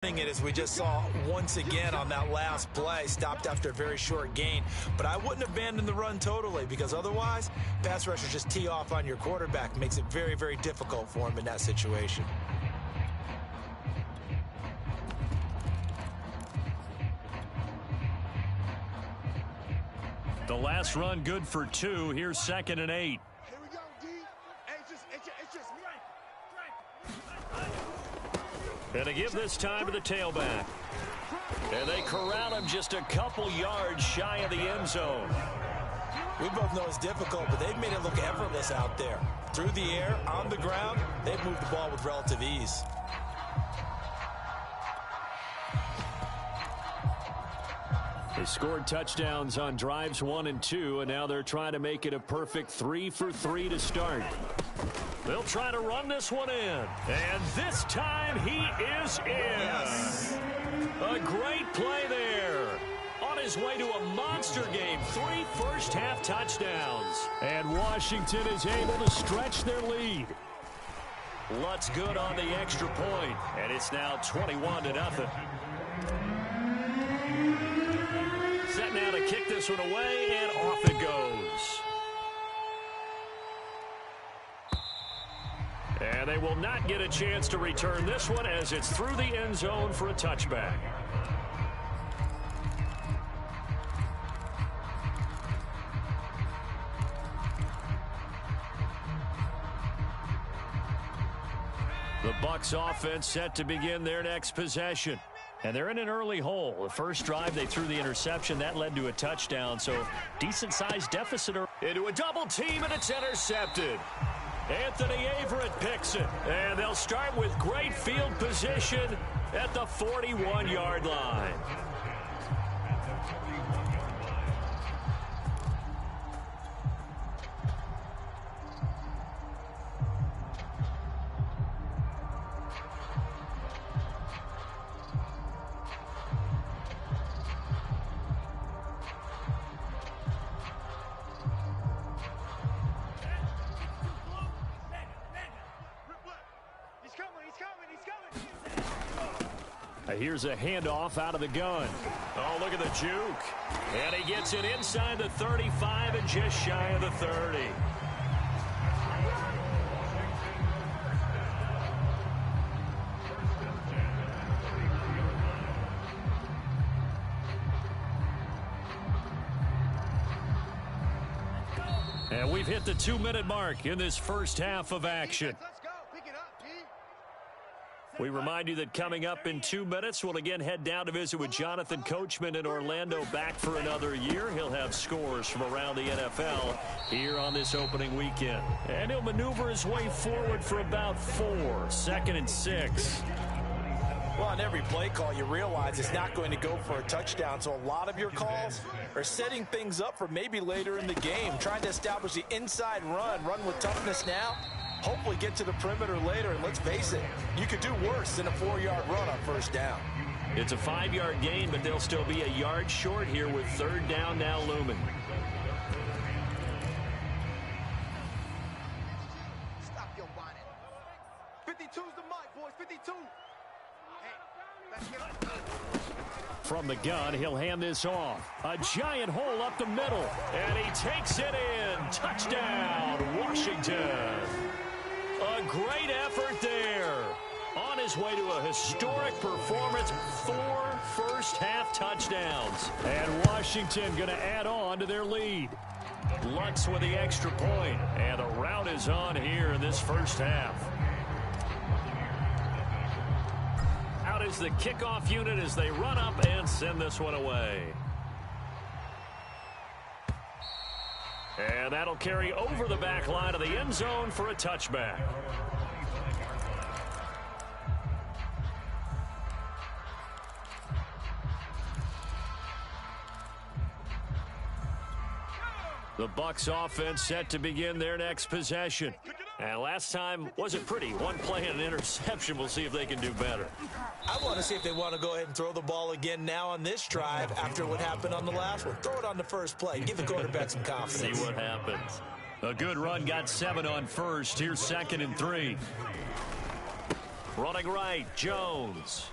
It as we just saw once again on that last play, stopped after a very short gain. But I wouldn't abandon the run totally, because otherwise pass rushers just tee off on your quarterback. Makes it very, very difficult for him in that situation. The last run good for 2. Here's 2nd and 8. Here we go, D. It's just And to give this time to the tailback. And they corral him just a couple yards shy of the end zone. We both know it's difficult, but they've made it look effortless out there. Through the air, on the ground, they've moved the ball with relative ease. They scored touchdowns on drives 1 and 2, and now they're trying to make it a perfect 3 for 3 to start. They'll try to run this one in. And this time he is in. Yes. A great play there. On his way to a monster game. 3 first-half touchdowns. And Washington is able to stretch their lead. Lutz good on the extra point. And it's now 21-0. Set now to kick this one away, and off it goes. And they will not get a chance to return this one as it's through the end zone for a touchback. The Bucs offense set to begin their next possession. And they're in an early hole. The first drive, they threw the interception. That led to a touchdown. So, decent-sized deficit. Into a double team, and it's intercepted. Anthony Averett picks it. And they'll start with great field position at the 41-yard line. Here's a handoff out of the gun. Oh, look at the juke. And he gets it inside the 35 and just shy of the 30. And we've hit the 2-minute mark in this first half of action. We remind you that coming up in 2 minutes, we'll again head down to visit with Jonathan Coachman in Orlando, back for another year. He'll have scores from around the NFL here on this opening weekend. And he'll maneuver his way forward for about 4, 2nd and 6. Well, on every play call, you realize it's not going to go for a touchdown. So a lot of your calls are setting things up for maybe later in the game, trying to establish the inside run with toughness now. Hopefully get to the perimeter later, and let's face it, you could do worse than a 4-yard run on first down. It's a 5-yard gain, but they'll still be a yard short here with 3rd down now looming. Stop your whining. 52's the mark, boys. 52. Hey, let's get it. From the gun, he'll hand this off. A giant hole up the middle, and he takes it in. Touchdown, Washington. A great effort there. On his way to a historic performance, 4 first-half touchdowns. And Washington going to add on to their lead. Lutz with the extra point, and the route is on here in this first half. Out is the kickoff unit as they run up and send this one away. And that'll carry over the back line of the end zone for a touchback. The Bucs offense set to begin their next possession. And last time wasn't pretty. One play and an interception. We'll see if they can do better. I want to see if they want to go ahead and throw the ball again now on this drive after what happened on the last one. Throw it on the first play. Give the quarterback some confidence. See what happens. A good run, got 7 on first. Here's 2nd and 3. Running right, Jones.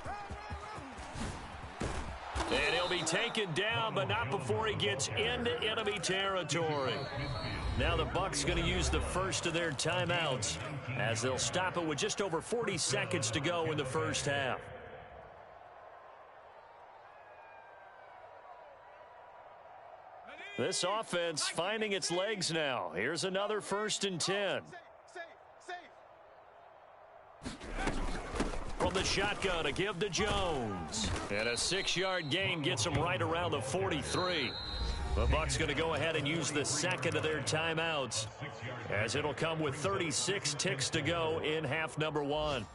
be taken down, but not before he gets into enemy territory. Now the Bucs going to use the first of their timeouts as they'll stop it with just over 40 seconds to go in the first half. This offense finding its legs now. Here's another 1st and 10. From the shotgun, a give to Jones. And a 6-yard gain gets him right around the 43. The Bucs going to go ahead and use the second of their timeouts, as it'll come with 36 ticks to go in half number 1.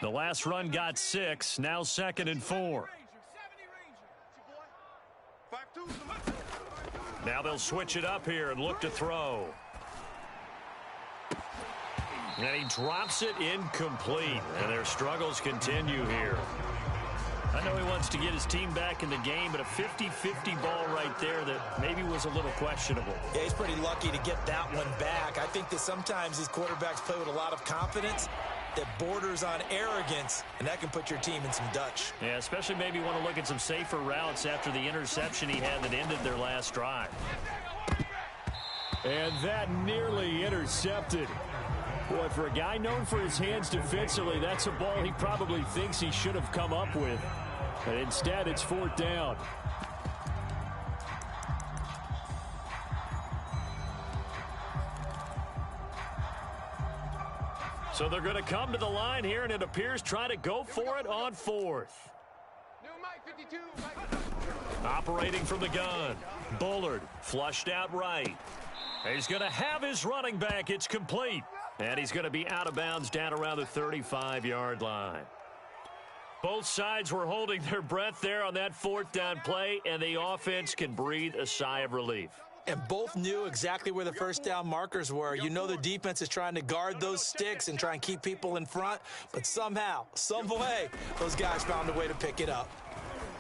The last run got 6, now 2nd and 4. Now they'll switch it up here and look to throw. And he drops it incomplete, and their struggles continue here. I know he wants to get his team back in the game, but a 50-50 ball right there that maybe was a little questionable. Yeah, he's pretty lucky to get that one back. I think that sometimes these quarterbacks play with a lot of confidence that borders on arrogance, and that can put your team in some Dutch. Yeah, especially maybe want to look at some safer routes after the interception he had that ended their last drive. And that nearly intercepted. Boy, for a guy known for his hands defensively, that's a ball he probably thinks he should have come up with. But instead, it's 4th down. So they're going to come to the line here, and it appears try to go for it on 4th. Operating from the gun. Bullard flushed out right. He's going to have his running back. It's complete. And he's going to be out of bounds down around the 35-yard line. Both sides were holding their breath there on that 4th down play, and the offense can breathe a sigh of relief. And both knew exactly where the 1st down markers were. You know the defense is trying to guard those sticks and try and keep people in front, but somehow, some way, those guys found a way to pick it up.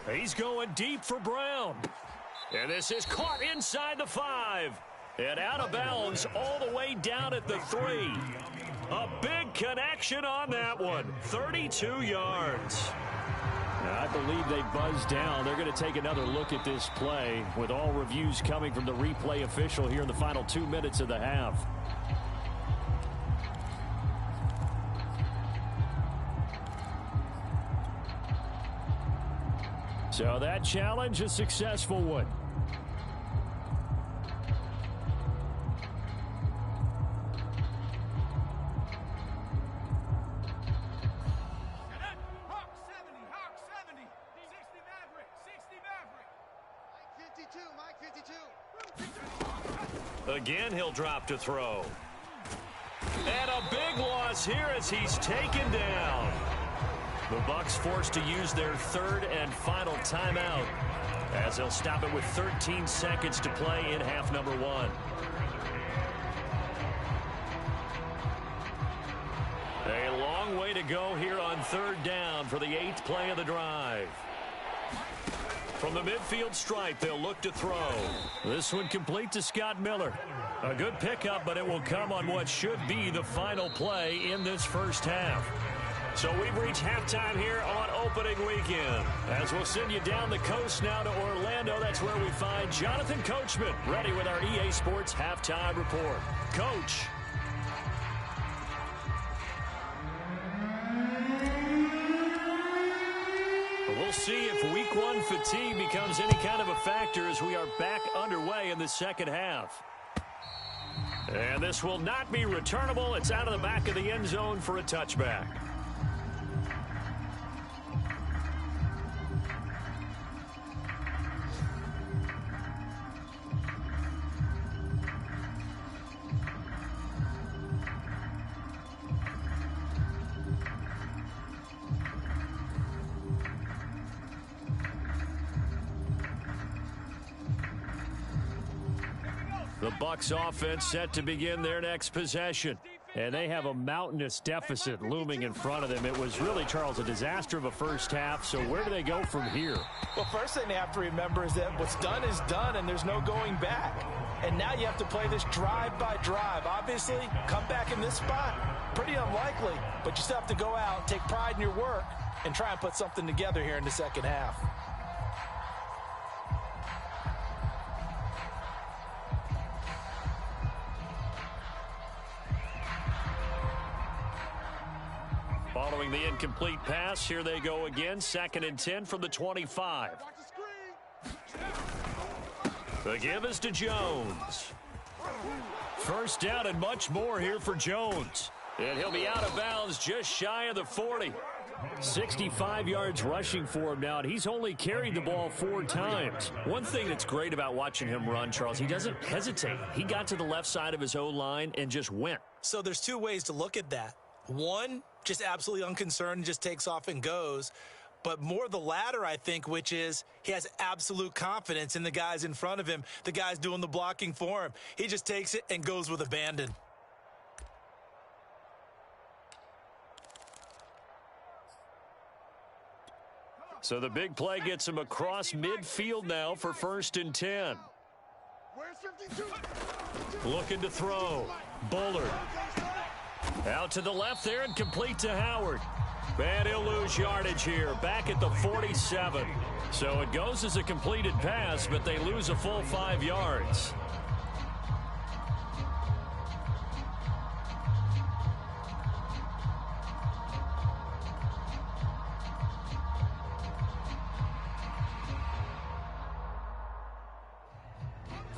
He's going deep for Brown. And this is caught inside the 5. And out of bounds all the way down at the 3. A big connection on that one. 32 yards. Now, I believe they buzzed down. They're going to take another look at this play with all reviews coming from the replay official here in the final 2 minutes of the half. So that challenge, a successful one. Again, he'll drop to throw. And a big loss here as he's taken down. The Bucs forced to use their 3rd and final timeout as they'll stop it with 13 seconds to play in half number 1. A long way to go here on 3rd down for the 8th play of the drive. From the midfield stripe, they'll look to throw. This one complete to Scott Miller. A good pickup, but it will come on what should be the final play in this first half. So we've reached halftime here on opening weekend. As we'll send you down the coast now to Orlando, that's where we find Jonathan Coachman ready with our EA Sports Halftime Report. Coach. We'll see if week 1 fatigue becomes any kind of a factor as we are back underway in the second half. And this will not be returnable. It's out of the back of the end zone for a touchback. The Bucs offense set to begin their next possession. And they have a mountainous deficit looming in front of them. It was really, Charles, a disaster of a first half. So where do they go from here? Well, first thing they have to remember is that what's done is done, and there's no going back. And now you have to play this drive by drive. Obviously, come back in this spot, Pretty unlikely, but you still have to go out, take pride in your work, and try and put something together here in the second half. Following the incomplete pass, here they go again. 2nd and 10 from the 25. The give is to Jones. First down and much more here for Jones. And he'll be out of bounds just shy of the 40. 65 yards rushing for him now, and he's only carried the ball 4 times. One thing that's great about watching him run, Charles, he doesn't hesitate. He got to the left side of his O-line and just went. So there's 2 ways to look at that. One, just absolutely unconcerned, just takes off and goes. But more the latter, I think, which is he has absolute confidence in the guys in front of him, the guys doing the blocking for him. He just takes it and goes with abandon. So the big play gets him across midfield now for 1st and 10. Looking to throw. Bullard. Out to the left there and complete to Howard. And he'll lose yardage here, back at the 47. So it goes as a completed pass, but they lose a full 5 yards.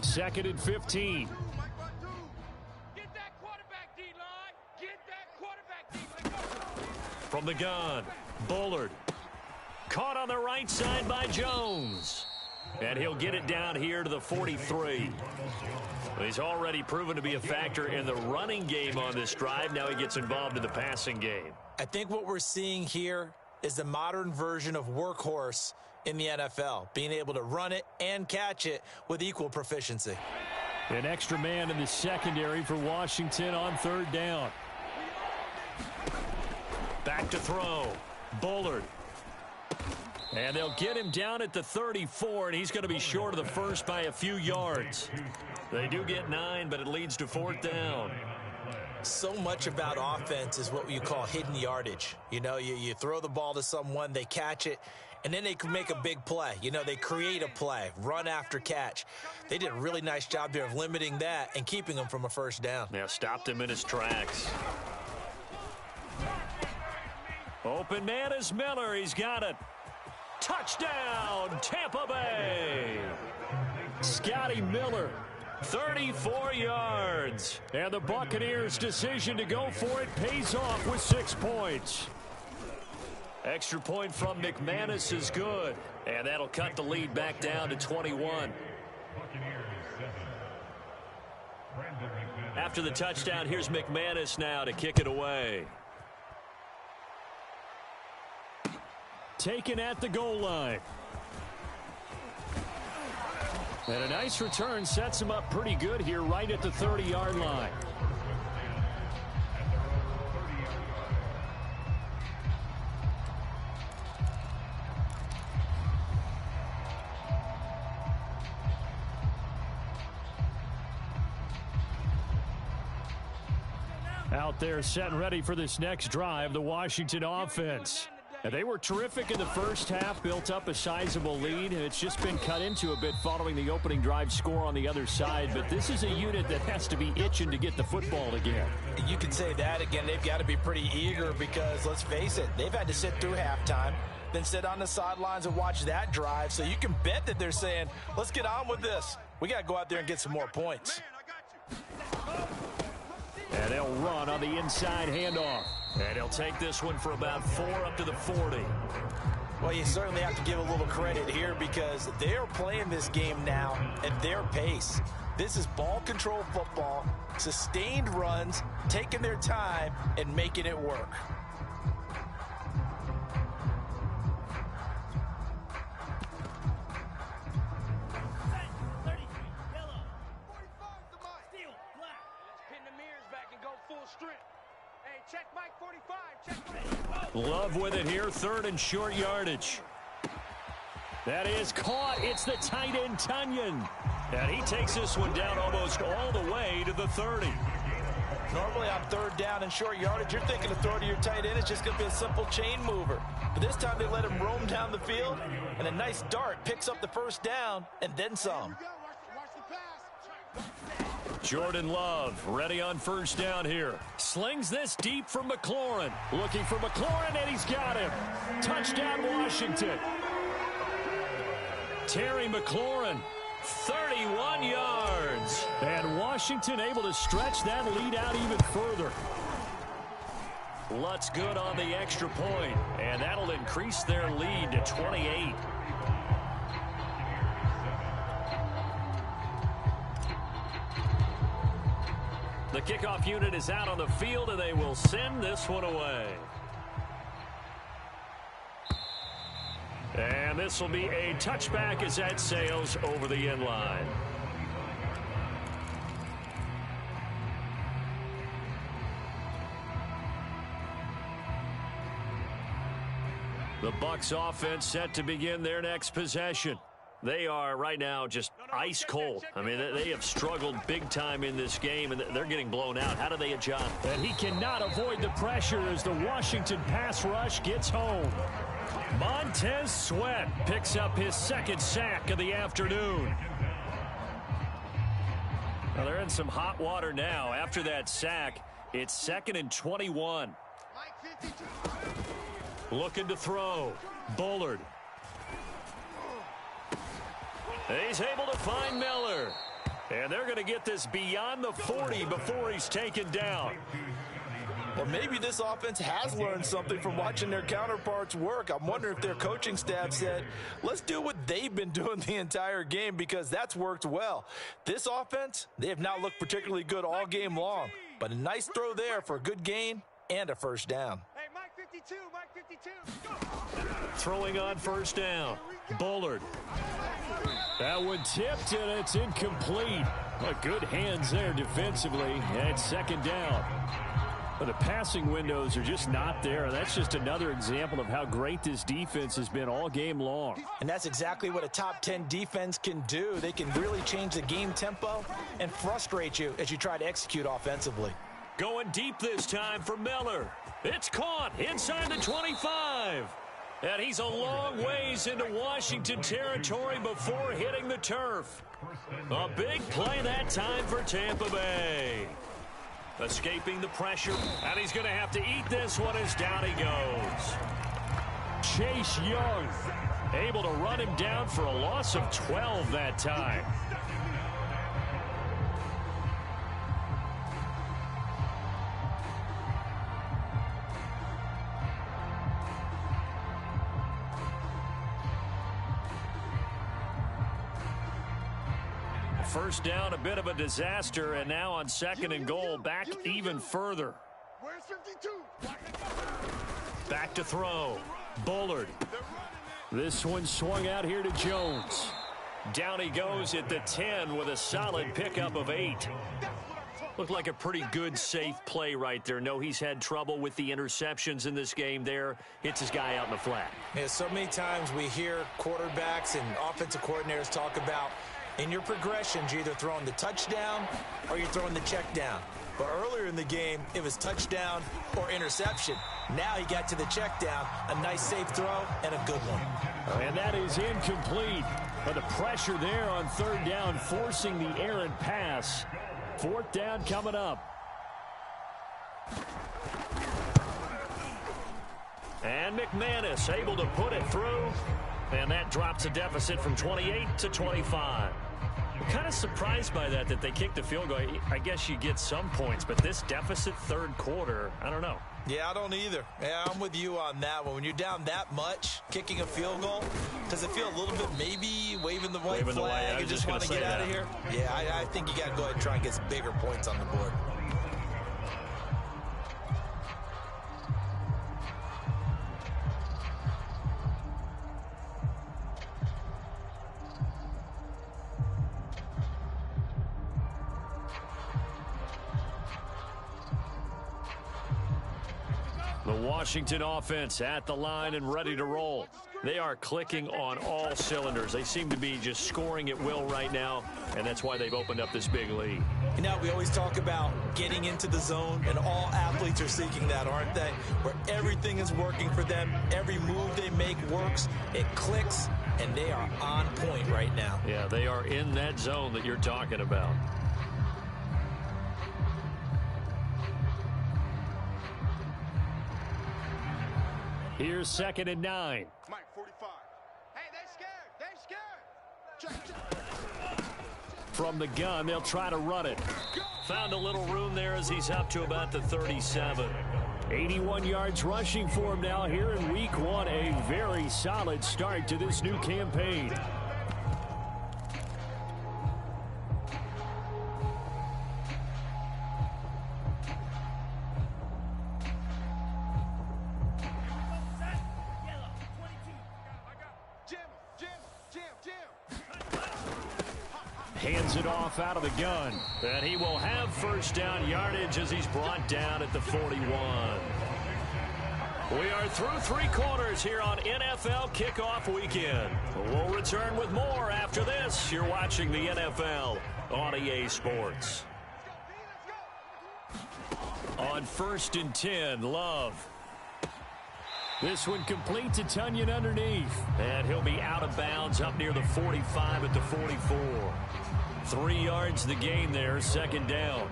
Second and 15. From the gun, Bullard. Caught on the right side by Jones. And he'll get it down here to the 43. He's already proven to be a factor in the running game on this drive. Now he gets involved in the passing game. I think what we're seeing here is the modern version of workhorse in the NFL, being able to run it and catch it with equal proficiency. An extra man in the secondary for Washington on 3rd down. Back to throw. Bullard. And they'll get him down at the 34, and he's going to be short of the first by a few yards. They do get 9, but it leads to 4th down. So much about offense is what you call hidden yardage. You know, you throw the ball to someone, they catch it, and then they can make a big play. You know, they create a play, run after catch. They did a really nice job there of limiting that and keeping him from a first down. Now stopped him in his tracks. Open man is Miller. He's got it. Touchdown, Tampa Bay. Scotty Miller, 34 yards. And the Buccaneers' decision to go for it pays off with 6 points. Extra point from McManus is good. And that'll cut the lead back down to 21. After the touchdown, here's McManus now to kick it away. Taken at the goal line. And a nice return sets him up pretty good here right at the 30-yard line. Out there set and ready for this next drive, the Washington offense. And they were terrific in the first half, built up a sizable lead, and it's just been cut into a bit following the opening drive score on the other side. But this is a unit that has to be itching to get the football again. You can say that again. They've got to be pretty eager because, let's face it, they've had to sit through halftime, then sit on the sidelines and watch that drive. So you can bet that they're saying, let's get on with this. We got to go out there and get some more points. And they'll run on the inside handoff. And he'll take this one for about 4 up to the 40. Well, you certainly have to give a little credit here because they're playing this game now at their pace. This is ball control football, sustained runs, taking their time and making it work. Love with it here, 3rd and short yardage. That is caught. It's the tight end, Tunyon. And he takes this one down almost all the way to the 30. Normally on third down and short yardage, you're thinking to throw to your tight end. It's just going to be a simple chain mover. But this time they let him roam down the field, and a nice dart picks up the first down and then some. Jordan Love ready on first down here. Slings this deep for McLaurin. Looking for McLaurin, and he's got him. Touchdown, Washington. Terry McLaurin, 31 yards. And Washington able to stretch that lead out even further. Lutz good on the extra point, and that'll increase their lead to 28. The kickoff unit is out on the field, and they will send this one away. And this will be a touchback as that sails over the end line. The Bucs offense set to begin their next possession. They are right now just ice cold. I mean, they have struggled big time in this game, and they're getting blown out. How do they adjust? And he cannot avoid the pressure as the Washington pass rush gets home. Montez Sweat picks up his second sack of the afternoon. Well, they're in some hot water now. After that sack, it's 2nd and 21. Looking to throw. Bullard. He's able to find Miller. And they're going to get this beyond the 40 before he's taken down. Well, maybe this offense has learned something from watching their counterparts work. I'm wondering if their coaching staff said, let's do what they've been doing the entire game, because that's worked well. This offense, they have not looked particularly good all game long. But a nice throw there for a good gain and a first down. Hey, Mike 52, Mike 52. Throwing on first down. Bullard. That one tipped, and it's incomplete. But good hands there defensively, and it's second down. But the passing windows are just not there, and that's just another example of how great this defense has been all game long. And that's exactly what a top 10 defense can do. They can really change the game tempo and frustrate you as you try to execute offensively. Going deep this time for Miller. It's caught inside the 25. And he's a long ways into Washington territory before hitting the turf. A big play that time for Tampa Bay. Escaping the pressure, and he's going to have to eat this one as down he goes. Chase Young able to run him down for a loss of 12 that time. First down, a bit of a disaster, and now on 2nd and goal, back even further. Where's 52? Back to throw. Bullard. This one swung out here to Jones. Down he goes at the 10 with a solid pickup of 8. Looked like a pretty good, safe play right there. No, he's had trouble with the interceptions in this game there. Hits his guy out in the flat. Yeah, so many times we hear quarterbacks and offensive coordinators talk about in your progressions, you're either throwing the touchdown or you're throwing the check down. But earlier in the game, it was touchdown or interception. Now he got to the check down, a nice safe throw, and a good one. And that is incomplete. But the pressure there on third down, forcing the errant pass. Fourth down coming up. And McManus able to put it through. And that drops a deficit from 28 to 25. I'm kind of surprised by that they kicked the field goal. I guess you get some points, but this deficit third quarter, I don't know. Yeah, I don't either. Yeah, I'm with you on that one. When you're down that much, kicking a field goal, does it feel a little bit maybe waving the white flag and just want to get out of here? Yeah, I think you got to go ahead and try and get some bigger points on the board. The Washington offense at the line and ready to roll. They are clicking on all cylinders. They seem to be just scoring at will right now, and that's why they've opened up this big lead. You know, we always talk about getting into the zone, and all athletes are seeking that, aren't they? Where everything is working for them. Every move they make works. It clicks, and they are on point right now. Yeah, they are in that zone that you're talking about. Here's 2nd and 9. Mike, 45. Hey, they're scared. They're scared. From the gun, they'll try to run it. Found a little room there as he's up to about the 37. 81 yards rushing for him now here in week 1. A very solid start to this new campaign. Hands it off out of the gun. And he will have first down yardage as he's brought down at the 41. We are through 3 quarters here on NFL Kickoff Weekend. We'll return with more after this. You're watching the NFL on EA Sports. On 1st and 10, Love. This one complete to Tonyan underneath. And he'll be out of bounds up near the 45 at the 44. 3 yards the gain there, 2nd down.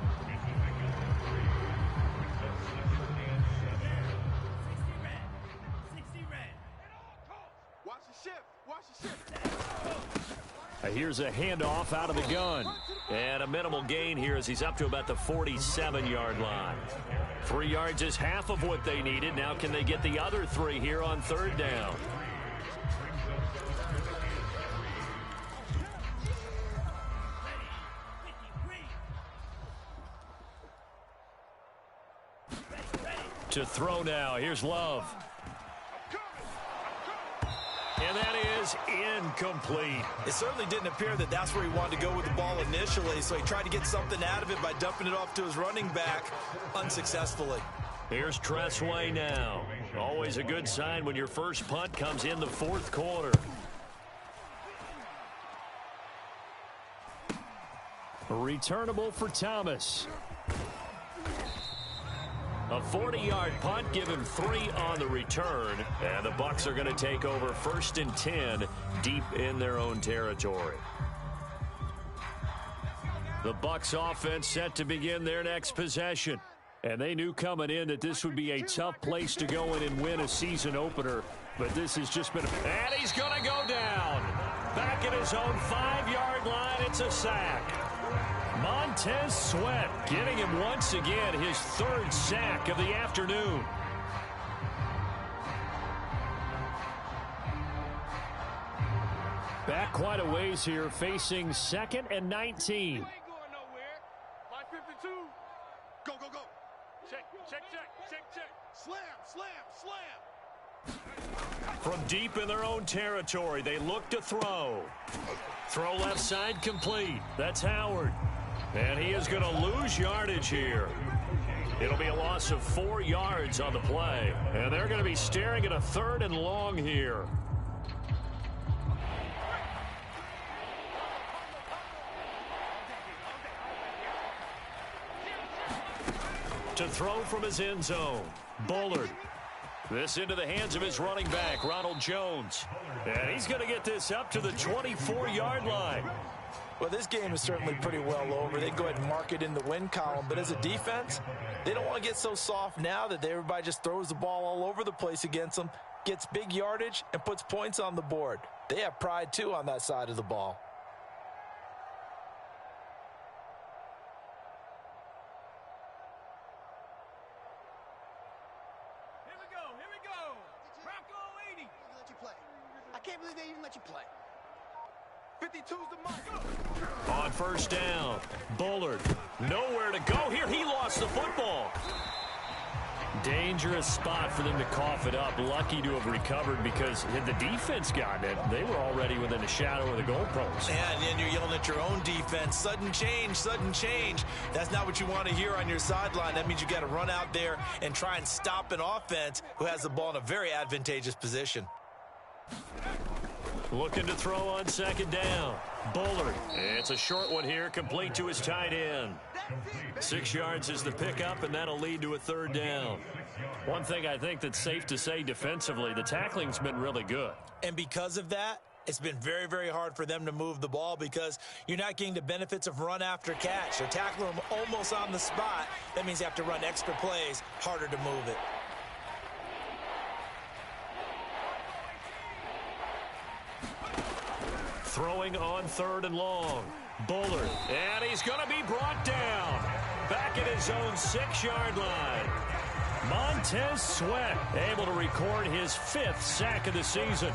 Watch the shift. Watch the shift. Here's a handoff out of the gun. And a minimal gain here as he's up to about the 47-yard line. 3 yards is half of what they needed. Now can they get the other 3 here on 3rd down? To throw now. Here's Love. And that is incomplete. It certainly didn't appear that that's where he wanted to go with the ball initially, so he tried to get something out of it by dumping it off to his running back unsuccessfully. Here's Tressway now. Always a good sign when your first punt comes in the 4th quarter. Returnable for Thomas. A 40-yard punt, give him 3 on the return. And the Bucs are going to take over 1st and 10 deep in their own territory. The Bucs offense set to begin their next possession. And they knew coming in that this would be a tough place to go in and win a season opener. But this has just been and he's going to go down. Back at his own 5-yard line, it's a sack. Montez Sweat getting him once again his 3rd sack of the afternoon. Back quite a ways here, facing 2nd and 19. You ain't going nowhere. My 52. Go, go, go. Check, check, check, check, check. Slam, slam, slam. From deep in their own territory, they look to throw. Throw left side complete. That's Howard. And he is going to lose yardage here. It'll be a loss of 4 yards on the play. And they're going to be staring at a 3rd and long here. To throw from his end zone, Bullard. This into the hands of his running back, Ronald Jones. And he's going to get this up to the 24-yard line. Well, this game is certainly pretty well over. They go ahead and mark it in the win column. But as a defense, they don't want to get so soft now that everybody just throws the ball all over the place against them, gets big yardage, and puts points on the board. They have pride, too, on that side of the ball. Here we go. Bronco 80. Let you play. I can't believe they even let you play. 52's the mark. On 1st down, Bullard. Nowhere to go here. He lost the football. Dangerous spot for them to cough it up. Lucky to have recovered because had the defense gotten it, they were already within a shadow of the goalpost. Yeah, and then you're yelling at your own defense. Sudden change, sudden change. That's not what you want to hear on your sideline. That means you got to run out there and try and stop an offense who has the ball in a very advantageous position. Looking to throw on second down. Bullard. It's a short one here, complete to his tight end. 6 yards is the pickup, and that'll lead to a third down. One thing I think that's safe to say defensively, the tackling's been really good. And because of that, it's been very, very hard for them to move the ball because you're not getting the benefits of run after catch. They're tackling them almost on the spot. That means you have to run extra plays, harder to move it. Throwing on third and long. Bullard. And he's going to be brought down. Back at his own 6-yard line. Montez Sweat able to record his 5th sack of the season.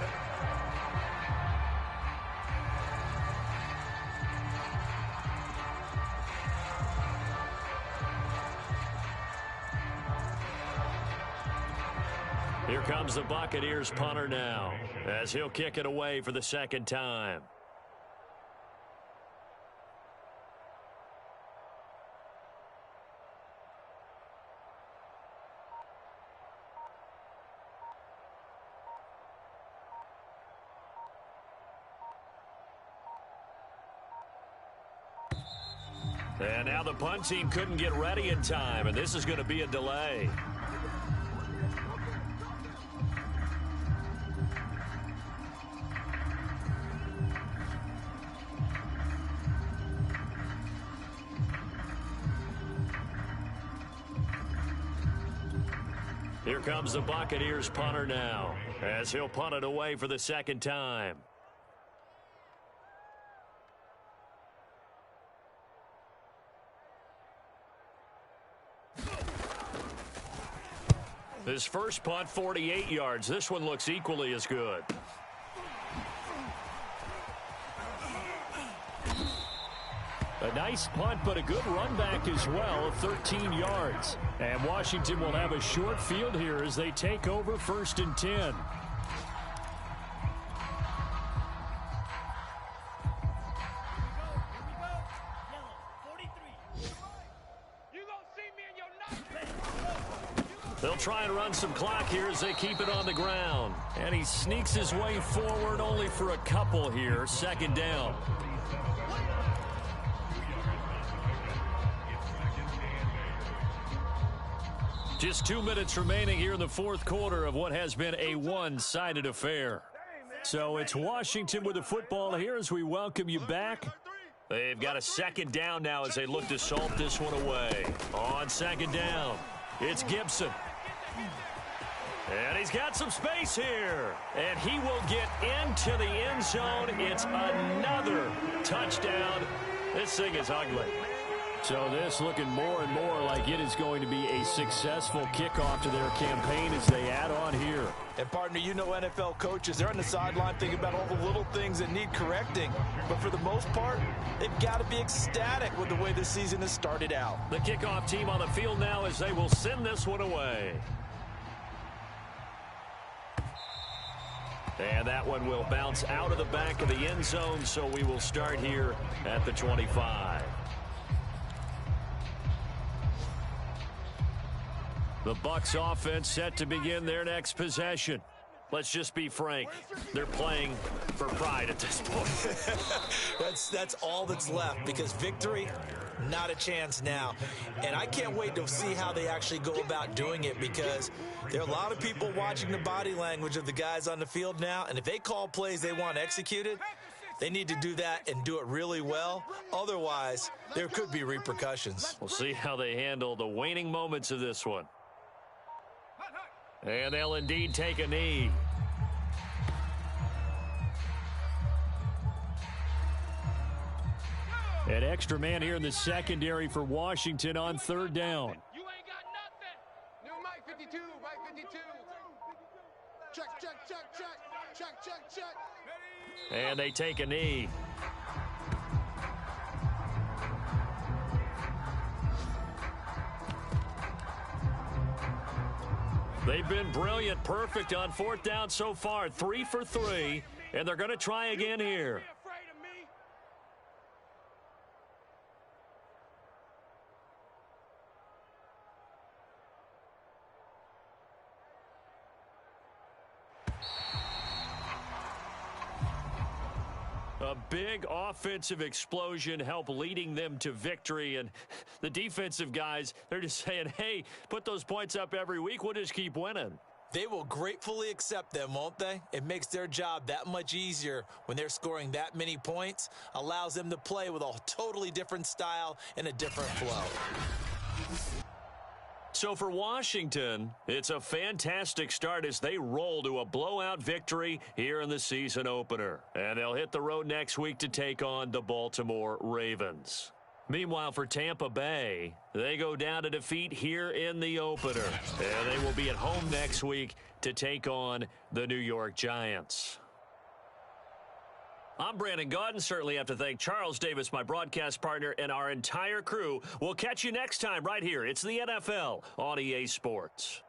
Here comes the Buccaneers punter now as he'll kick it away for the second time. And now the punt team couldn't get ready in time, and this is going to be a delay. Here comes the Buccaneers punter now as he'll punt it away for the second time. His first punt, 48 yards. This one looks equally as good. A nice punt, but a good run back as well of 13 yards. And Washington will have a short field here as they take over 1st and 10. They'll try and run some clock here as they keep it on the ground. And he sneaks his way forward only for a couple here. 2nd down. Just 2 minutes remaining here in the 4th quarter of what has been a one-sided affair. So it's Washington with the football here as we welcome you back. They've got a 2nd down now as they look to salt this one away. On 2nd down, it's Gibson. And he's got some space here. And he will get into the end zone. It's another touchdown. This thing is ugly. So this looking more and more like it is going to be a successful kickoff to their campaign as they add on here. And, partner, you know NFL coaches, they're on the sideline thinking about all the little things that need correcting. But for the most part, they've got to be ecstatic with the way this season has started out. The kickoff team on the field now as they will send this one away. And that one will bounce out of the back of the end zone, so we will start here at the 25. The Bucs offense set to begin their next possession. Let's just be frank. They're playing for pride at this point. That's all that's left because victory, not a chance now. And I can't wait to see how they actually go about doing it because there are a lot of people watching the body language of the guys on the field now. And if they call plays they want executed, they need to do that and do it really well. Otherwise, there could be repercussions. We'll see how they handle the waning moments of this one. And they'll indeed take a knee. An extra man here in the secondary for Washington on 3rd down. You ain't got nothing. New Mike 52, Mike 52. Check, check, check, check. Check, check, check. And they take a knee. They've been brilliant, perfect on fourth down so far, 3 for 3, and they're going to try again here. A big offensive explosion helped leading them to victory, and the defensive guys, they're just saying, hey, put those points up every week, we'll just keep winning. They will gratefully accept them, won't they? It makes their job that much easier when they're scoring that many points, allows them to play with a totally different style and a different flow. So for Washington, it's a fantastic start as they roll to a blowout victory here in the season opener. And they'll hit the road next week to take on the Baltimore Ravens. Meanwhile, for Tampa Bay, they go down to defeat here in the opener. And they will be at home next week to take on the New York Giants. I'm Brandon Gaudin. Certainly have to thank Charles Davis, my broadcast partner, and our entire crew. We'll catch you next time right here. It's the NFL on EA Sports.